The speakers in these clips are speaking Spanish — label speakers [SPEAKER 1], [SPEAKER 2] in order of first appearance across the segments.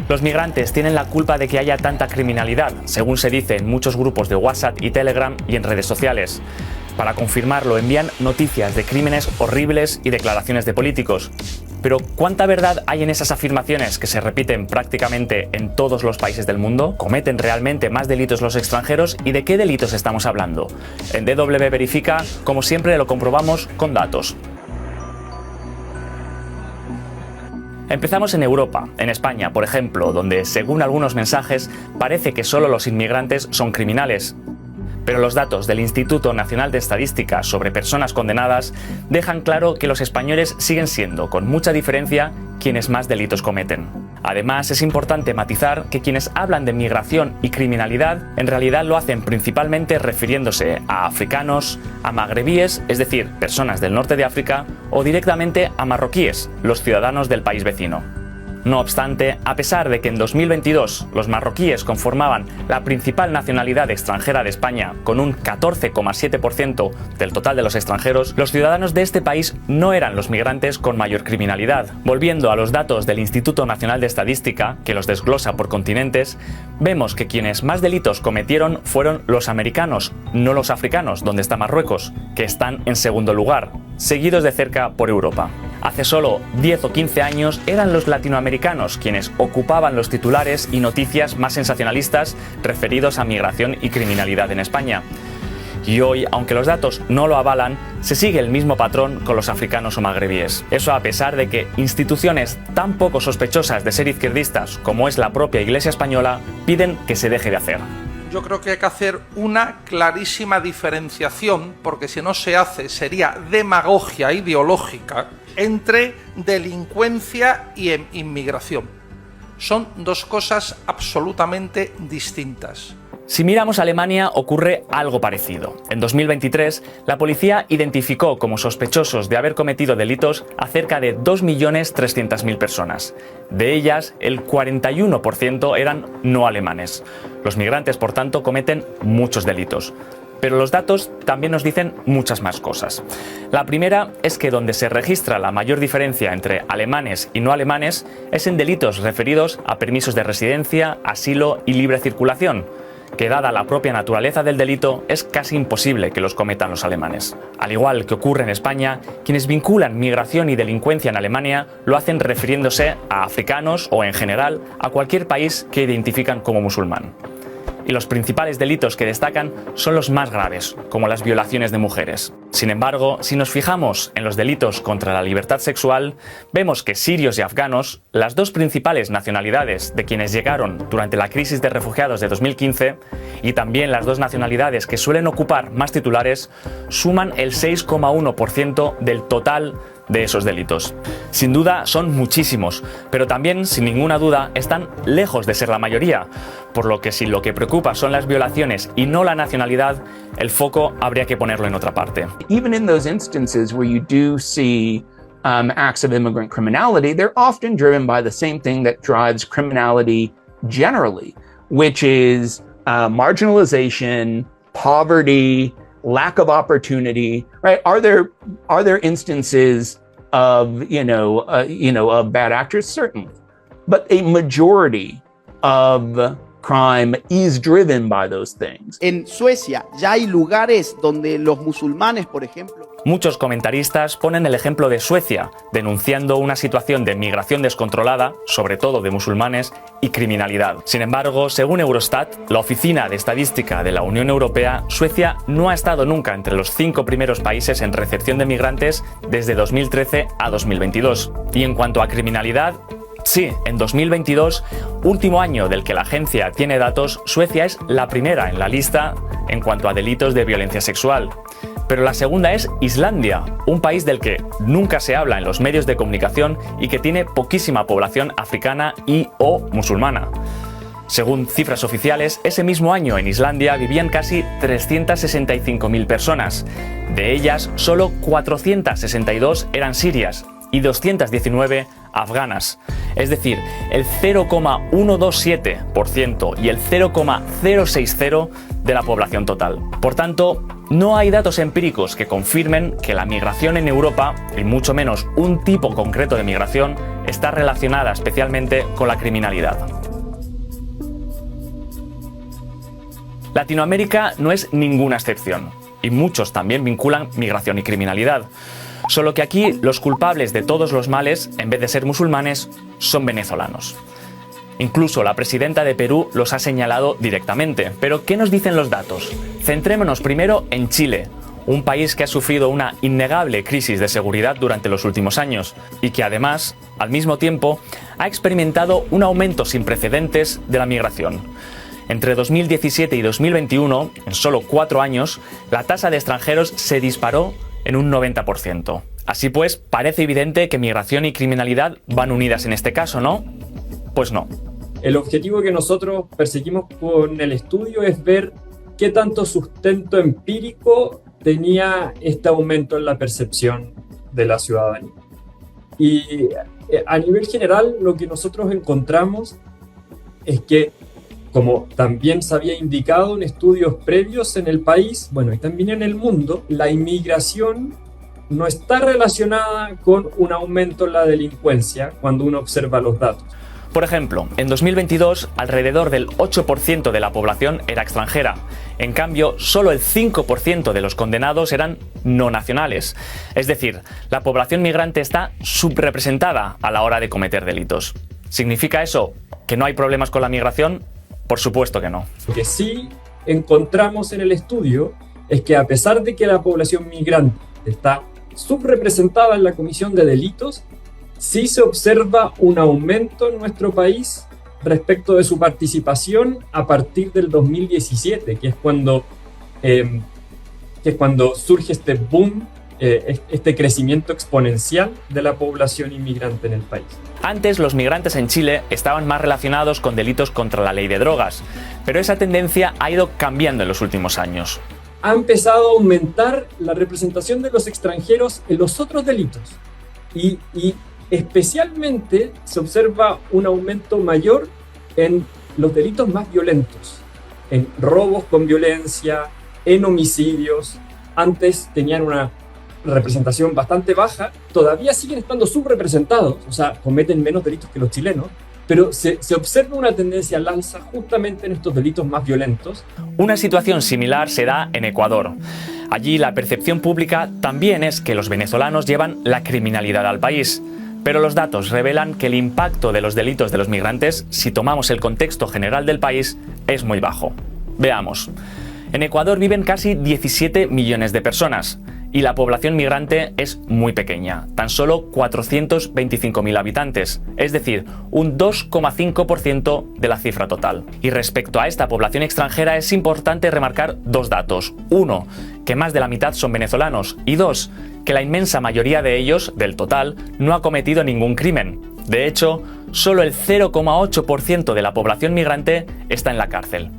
[SPEAKER 1] Los migrantes tienen la culpa de que haya tanta criminalidad, según se dice en muchos grupos de WhatsApp y Telegram y en redes sociales. Para confirmarlo envían noticias de crímenes horribles y declaraciones de políticos. Pero ¿cuánta verdad hay en esas afirmaciones que se repiten prácticamente en todos los países del mundo? ¿Cometen realmente más delitos los extranjeros? ¿Y de qué delitos estamos hablando? En DW Verifica, como siempre, lo comprobamos con datos. Empezamos en Europa, en España, por ejemplo, donde, según algunos mensajes, parece que solo los inmigrantes son criminales. Pero los datos del Instituto Nacional de Estadística sobre personas condenadas dejan claro que los españoles siguen siendo, con mucha diferencia, quienes más delitos cometen. Además, es importante matizar que quienes hablan de migración y criminalidad en realidad lo hacen principalmente refiriéndose a africanos, a magrebíes, es decir, personas del norte de África, o directamente a marroquíes, los ciudadanos del país vecino. No obstante, a pesar de que en 2022 los marroquíes conformaban la principal nacionalidad extranjera de España con un 14,7% del total de los extranjeros, los ciudadanos de este país no eran los migrantes con mayor criminalidad. Volviendo a los datos del Instituto Nacional de Estadística, que los desglosa por continentes, vemos que quienes más delitos cometieron fueron los americanos, no los africanos, donde está Marruecos, que están en segundo lugar, seguidos de cerca por Europa. Hace solo 10 o 15 años eran los latinoamericanos quienes ocupaban los titulares y noticias más sensacionalistas referidos a migración y criminalidad en España. Y hoy, aunque los datos no lo avalan, se sigue el mismo patrón con los africanos o magrebíes. Eso a pesar de que instituciones tan poco sospechosas de ser izquierdistas como es la propia Iglesia española piden que se deje de hacer.
[SPEAKER 2] Yo creo que hay que hacer una clarísima diferenciación, porque si no se hace sería demagogia ideológica, entre delincuencia y inmigración. Son dos cosas absolutamente distintas.
[SPEAKER 1] Si miramos a Alemania, ocurre algo parecido. En 2023, la policía identificó como sospechosos de haber cometido delitos a cerca de 2.300.000 personas. De ellas, el 41% eran no alemanes. Los migrantes, por tanto, cometen muchos delitos. Pero los datos también nos dicen muchas más cosas. La primera es que donde se registra la mayor diferencia entre alemanes y no alemanes es en delitos referidos a permisos de residencia, asilo y libre circulación, que dada la propia naturaleza del delito es casi imposible que los cometan los alemanes. Al igual que ocurre en España, quienes vinculan migración y delincuencia en Alemania lo hacen refiriéndose a africanos o en general a cualquier país que identifican como musulmán. Y los principales delitos que destacan son los más graves, como las violaciones de mujeres. Sin embargo, si nos fijamos en los delitos contra la libertad sexual, vemos que sirios y afganos, las dos principales nacionalidades de quienes llegaron durante la crisis de refugiados de 2015, y también las dos nacionalidades que suelen ocupar más titulares, suman el 6,1% del total de esos delitos. Sin duda son muchísimos, pero también, sin ninguna duda, están lejos de ser la mayoría, por lo que si lo que preocupa son las violaciones y no la nacionalidad, el foco habría que ponerlo en otra parte.
[SPEAKER 3] Even in those instances where you do see acts of immigrant criminality, they're often driven by the same thing that drives criminality generally, which is marginalization, poverty, lack of opportunity, right? Are there instances of of bad actors? Certainly, but a majority of crime is driven by those things.
[SPEAKER 4] En Suecia ya hay lugares donde los musulmanes, por ejemplo.
[SPEAKER 1] Muchos comentaristas ponen el ejemplo de Suecia, denunciando una situación de migración descontrolada, sobre todo de musulmanes, y criminalidad. Sin embargo, según Eurostat, la Oficina de Estadística de la Unión Europea, Suecia no ha estado nunca entre los 5 primeros países en recepción de migrantes desde 2013 a 2022. Y en cuanto a criminalidad, sí, en 2022, último año del que la agencia tiene datos, Suecia es la primera en la lista en cuanto a delitos de violencia sexual. Pero la segunda es Islandia, un país del que nunca se habla en los medios de comunicación y que tiene poquísima población africana y o musulmana. Según cifras oficiales, ese mismo año en Islandia vivían casi 365.000 personas. De ellas, solo 462 eran sirias y 219 afganas. Es decir, el 0,127% y el 0,060% de la población total. Por tanto, no hay datos empíricos que confirmen que la migración en Europa, y mucho menos un tipo concreto de migración, está relacionada especialmente con la criminalidad. Latinoamérica no es ninguna excepción, y muchos también vinculan migración y criminalidad. Solo que aquí los culpables de todos los males, en vez de ser musulmanes, son venezolanos. Incluso la presidenta de Perú los ha señalado directamente. Pero, ¿qué nos dicen los datos? Centrémonos primero en Chile, un país que ha sufrido una innegable crisis de seguridad durante los últimos años y que además, al mismo tiempo, ha experimentado un aumento sin precedentes de la migración. Entre 2017 y 2021, en solo 4 años, la tasa de extranjeros se disparó en un 90%. Así pues, parece evidente que migración y criminalidad van unidas en este caso, ¿no? Pues no.
[SPEAKER 5] El objetivo que nosotros perseguimos con el estudio es ver qué tanto sustento empírico tenía este aumento en la percepción de la ciudadanía. Y a nivel general, lo que nosotros encontramos es que, como también se había indicado en estudios previos en el país, bueno, y también en el mundo, la inmigración no está relacionada con un aumento en la delincuencia cuando uno observa los datos.
[SPEAKER 1] Por ejemplo, en 2022, alrededor del 8% de la población era extranjera. En cambio, solo el 5% de los condenados eran no nacionales. Es decir, la población migrante está subrepresentada a la hora de cometer delitos. ¿Significa eso que no hay problemas con la migración? Por supuesto que no.
[SPEAKER 5] Lo que sí encontramos en el estudio es que a pesar de que la población migrante está subrepresentada en la comisión de delitos, sí se observa un aumento en nuestro país respecto de su participación a partir del 2017, que es cuando surge este boom, este crecimiento exponencial de la población inmigrante en el país.
[SPEAKER 1] Antes, los migrantes en Chile estaban más relacionados con delitos contra la ley de drogas, pero esa tendencia ha ido cambiando en los últimos años.
[SPEAKER 5] Ha empezado a aumentar la representación de los extranjeros en los otros delitos y especialmente se observa un aumento mayor en los delitos más violentos, en robos con violencia, en homicidios. Antes tenían una representación bastante baja, todavía siguen estando subrepresentados, o sea, cometen menos delitos que los chilenos, pero se observa una tendencia al alza justamente en estos delitos más violentos.
[SPEAKER 1] Una situación similar se da en Ecuador. Allí la percepción pública también es que los venezolanos llevan la criminalidad al país. Pero los datos revelan que el impacto de los delitos de los migrantes, si tomamos el contexto general del país, es muy bajo. Veamos. En Ecuador viven casi 17 millones de personas y la población migrante es muy pequeña, tan solo 425.000 habitantes, es decir, un 2,5% de la cifra total. Y respecto a esta población extranjera es importante remarcar 2 datos. 1, que más de la mitad son venezolanos y 2, que la inmensa mayoría de ellos, del total, no ha cometido ningún crimen. De hecho, solo el 0,8% de la población migrante está en la cárcel.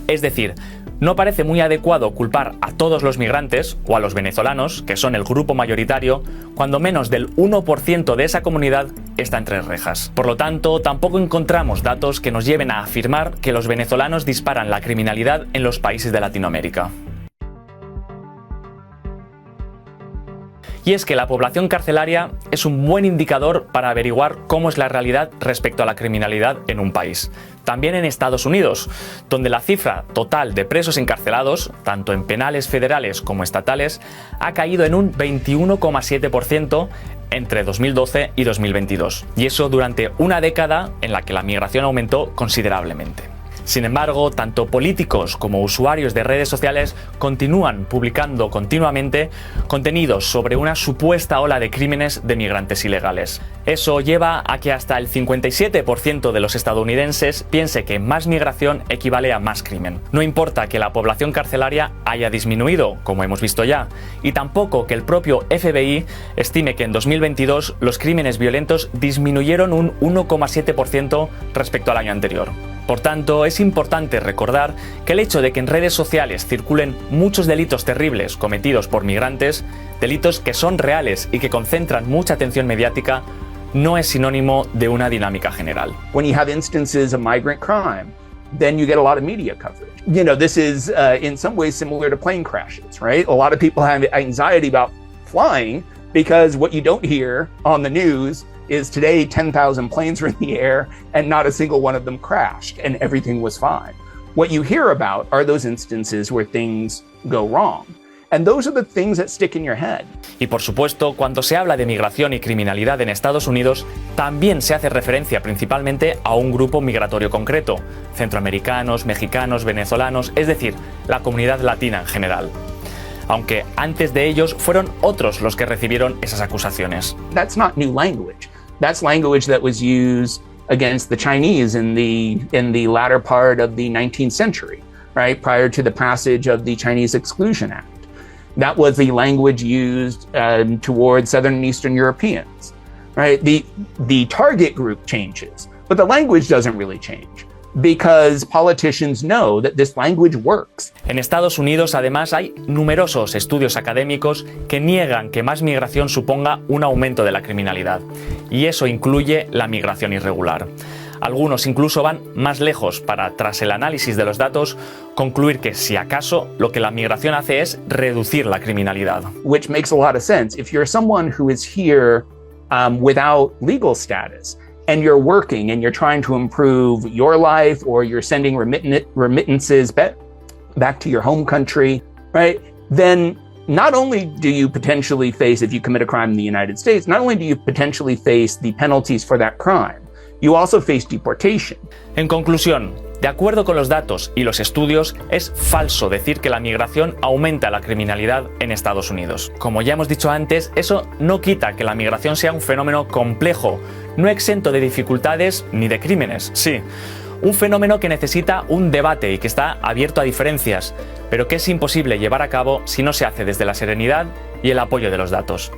[SPEAKER 1] Es decir, no parece muy adecuado culpar a todos los migrantes o a los venezolanos, que son el grupo mayoritario, cuando menos del 1% de esa comunidad está entre rejas. Por lo tanto, tampoco encontramos datos que nos lleven a afirmar que los venezolanos disparan la criminalidad en los países de Latinoamérica. Y es que la población carcelaria es un buen indicador para averiguar cómo es la realidad respecto a la criminalidad en un país. También en Estados Unidos, donde la cifra total de presos encarcelados, tanto en penales federales como estatales, ha caído en un 21,7% entre 2012 y 2022. Y eso durante una década en la que la migración aumentó considerablemente. Sin embargo, tanto políticos como usuarios de redes sociales continúan publicando continuamente contenidos sobre una supuesta ola de crímenes de migrantes ilegales. Eso lleva a que hasta el 57% de los estadounidenses piense que más migración equivale a más crimen. No importa que la población carcelaria haya disminuido, como hemos visto ya, y tampoco que el propio FBI estime que en 2022 los crímenes violentos disminuyeron un 1,7% respecto al año anterior. Por tanto, es importante recordar que el hecho de que en redes sociales circulen muchos delitos terribles cometidos por migrantes, delitos que son reales y que concentran mucha atención mediática, no es sinónimo de una dinámica general.
[SPEAKER 3] When you have instances of migrant crime, then you get a lot of media coverage. You know, this is in some ways similar to plane crashes, right? A lot of people have anxiety about flying because what you don't hear on the news is today 10,000 planes were in the air and not a single one of them crashed and everything was fine. What you hear about are those instances where things go wrong. And those are the things that stick in your head.
[SPEAKER 1] Y por supuesto, cuando se habla de migración y criminalidad en Estados Unidos, también se hace referencia principalmente a un grupo migratorio concreto: centroamericanos, mexicanos, venezolanos, es decir, la comunidad latina en general. Aunque antes de ellos fueron otros los que recibieron esas acusaciones.
[SPEAKER 3] That's not new language. That's language that was used against the Chinese in the latter part of the 19th century, right? Prior to the passage of the Chinese Exclusion Act. That was the language used towards Southern and Eastern Europeans, right? The target group changes, but the language doesn't really change because politicians know that this language works.
[SPEAKER 1] En Estados Unidos, además, hay numerosos estudios académicos que niegan que más migración suponga un aumento de la criminalidad, y eso incluye la migración irregular. Algunos incluso van más lejos para, tras el análisis de los datos, concluir que, si acaso, lo que la migración hace es reducir la criminalidad.
[SPEAKER 3] Which makes a lot of sense. If you're someone who is here without legal status, and you're working and you're trying to improve your life, or you're sending remittances back to your home country, right? Then not only do you potentially face, if you commit a crime in the United States, not only do you potentially face the penalties for that crime, you also face deportation.
[SPEAKER 1] En conclusión, de acuerdo con los datos y los estudios, es falso decir que la migración aumenta la criminalidad en Estados Unidos. Como ya hemos dicho antes, eso no quita que la migración sea un fenómeno complejo, no exento de dificultades ni de crímenes, sí. Un fenómeno que necesita un debate y que está abierto a diferencias, pero que es imposible llevar a cabo si no se hace desde la serenidad y el apoyo de los datos.